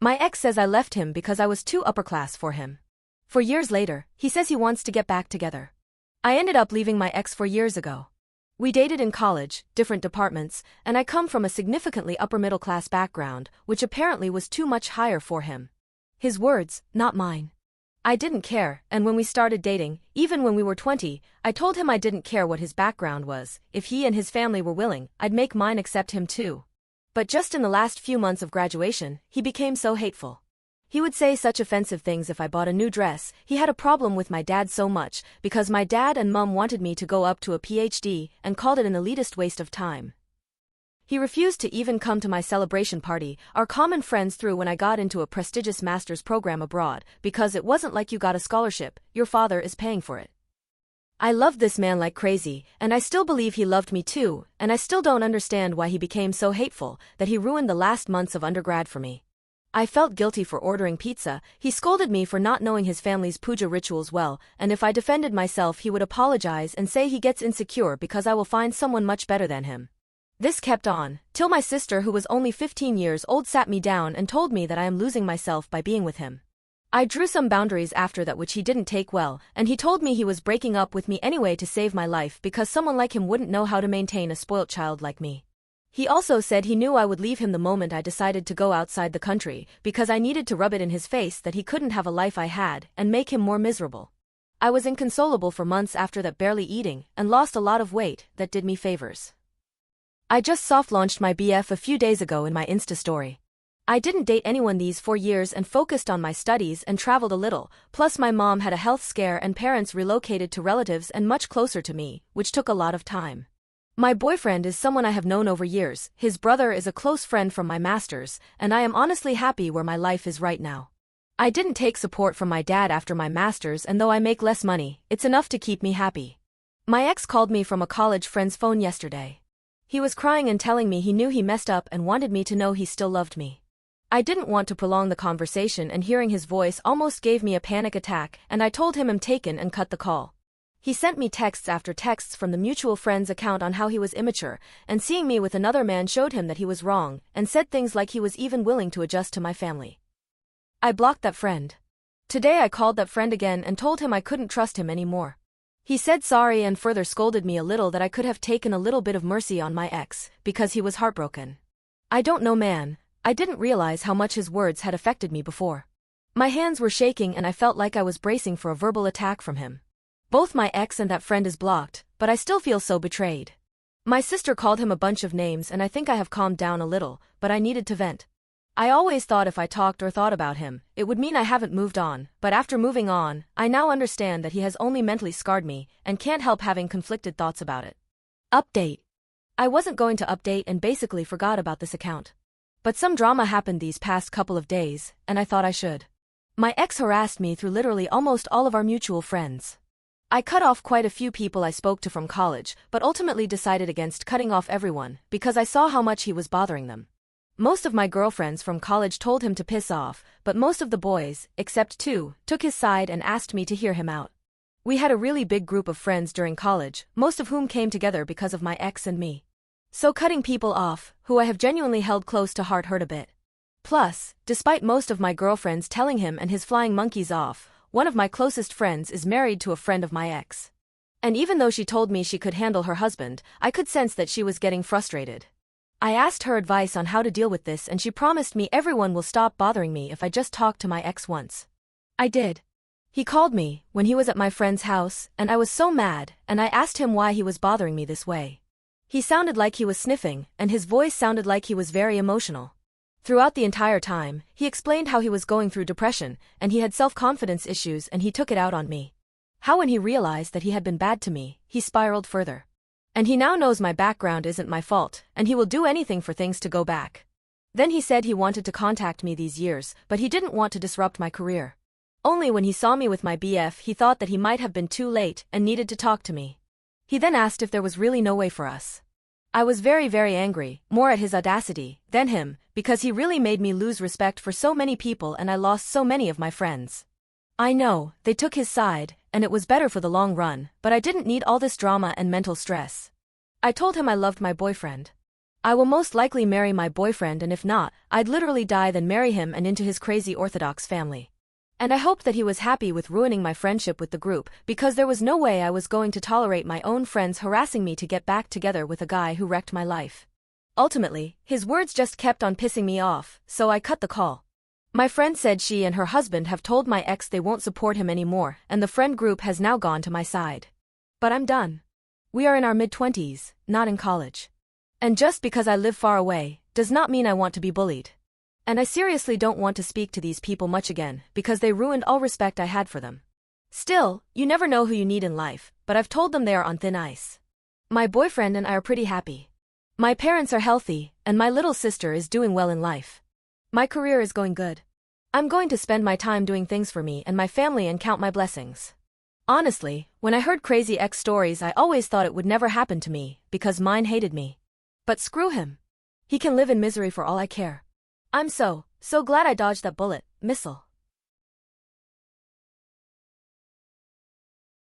My ex says I left him because I was too upper class for him. For years later, he says he wants to get back together. I ended up leaving my ex 4 years ago. We dated in college, different departments, and I come from a significantly upper middle class background, which apparently was too much higher for him. His words, not mine. I didn't care, and when we started dating, even when we were 20, I told him I didn't care what his background was. If he and his family were willing, I'd make mine accept him too. But just in the last few months of graduation, he became so hateful. He would say such offensive things if I bought a new dress. He had a problem with my dad so much, because my dad and mom wanted me to go up to a PhD, and called it an elitist waste of time. He refused to even come to my celebration party our common friends threw when I got into a prestigious master's program abroad, because it wasn't like you got a scholarship, your father is paying for it. I loved this man like crazy, and I still believe he loved me too, and I still don't understand why he became so hateful, that he ruined the last months of undergrad for me. I felt guilty for ordering pizza. He scolded me for not knowing his family's puja rituals well, and if I defended myself he would apologize and say he gets insecure because I will find someone much better than him. This kept on, till my sister, who was only 15 years old, sat me down and told me that I am losing myself by being with him. I drew some boundaries after that which he didn't take well, and he told me he was breaking up with me anyway to save my life because someone like him wouldn't know how to maintain a spoilt child like me. He also said he knew I would leave him the moment I decided to go outside the country, because I needed to rub it in his face that he couldn't have a life I had, and make him more miserable. I was inconsolable for months after that, barely eating, and lost a lot of weight. That did me favors. I just soft-launched my BF a few days ago in my Insta story. I didn't date anyone these 4 years and focused on my studies and traveled a little, plus my mom had a health scare and parents relocated to relatives and much closer to me, which took a lot of time. My boyfriend is someone I have known over years, his brother is a close friend from my master's, and I am honestly happy where my life is right now. I didn't take support from my dad after my master's, and though I make less money, it's enough to keep me happy. My ex called me from a college friend's phone yesterday. He was crying and telling me he knew he messed up and wanted me to know he still loved me. I didn't want to prolong the conversation, and hearing his voice almost gave me a panic attack, and I told him I'm taken and cut the call. He sent me texts after texts from the mutual friend's account on how he was immature, and seeing me with another man showed him that he was wrong, and said things like he was even willing to adjust to my family. I blocked that friend. Today I called that friend again and told him I couldn't trust him anymore. He said sorry and further scolded me a little that I could have taken a little bit of mercy on my ex, because he was heartbroken. I don't know, man. I didn't realize how much his words had affected me before. My hands were shaking and I felt like I was bracing for a verbal attack from him. Both my ex and that friend is blocked, but I still feel so betrayed. My sister called him a bunch of names and I think I have calmed down a little, but I needed to vent. I always thought if I talked or thought about him, it would mean I haven't moved on, but after moving on, I now understand that he has only mentally scarred me, and can't help having conflicted thoughts about it. Update. I wasn't going to update and basically forgot about this account. But some drama happened these past couple of days, and I thought I should. My ex harassed me through literally almost all of our mutual friends. I cut off quite a few people I spoke to from college, but ultimately decided against cutting off everyone, because I saw how much he was bothering them. Most of my girlfriends from college told him to piss off, but most of the boys, except 2, took his side and asked me to hear him out. We had a really big group of friends during college, most of whom came together because of my ex and me. So cutting people off, who I have genuinely held close to heart, hurt a bit. Plus, despite most of my girlfriends telling him and his flying monkeys off, one of my closest friends is married to a friend of my ex. And even though she told me she could handle her husband, I could sense that she was getting frustrated. I asked her advice on how to deal with this, and she promised me everyone will stop bothering me if I just talk to my ex once. I did. He called me when he was at my friend's house, and I was so mad, and I asked him why he was bothering me this way. He sounded like he was sniffing, and his voice sounded like he was very emotional. Throughout the entire time, he explained how he was going through depression, and he had self-confidence issues, and he took it out on me. How when he realized that he had been bad to me, he spiraled further. And he now knows my background isn't my fault, and he will do anything for things to go back. Then he said he wanted to contact me these years, but he didn't want to disrupt my career. Only when he saw me with my BF he thought that he might have been too late and needed to talk to me. He then asked if there was really no way for us. I was very, very angry, more at his audacity than him, because he really made me lose respect for so many people and I lost so many of my friends. I know, they took his side, and it was better for the long run, but I didn't need all this drama and mental stress. I told him I loved my boyfriend. I will most likely marry my boyfriend, and if not, I'd literally die than marry him and into his crazy Orthodox family. And I hoped that he was happy with ruining my friendship with the group, because there was no way I was going to tolerate my own friends harassing me to get back together with a guy who wrecked my life. Ultimately, his words just kept on pissing me off, so I cut the call. My friend said she and her husband have told my ex they won't support him anymore, and the friend group has now gone to my side. But I'm done. We are in our mid-20s, not in college. And just because I live far away, does not mean I want to be bullied. And I seriously don't want to speak to these people much again, because they ruined all respect I had for them. Still, you never know who you need in life, but I've told them they are on thin ice. My boyfriend and I are pretty happy. My parents are healthy, and my little sister is doing well in life. My career is going good. I'm going to spend my time doing things for me and my family and count my blessings. Honestly, when I heard crazy ex stories, I always thought it would never happen to me, because mine hated me. But screw him. He can live in misery for all I care. I'm so glad I dodged that bullet, missile.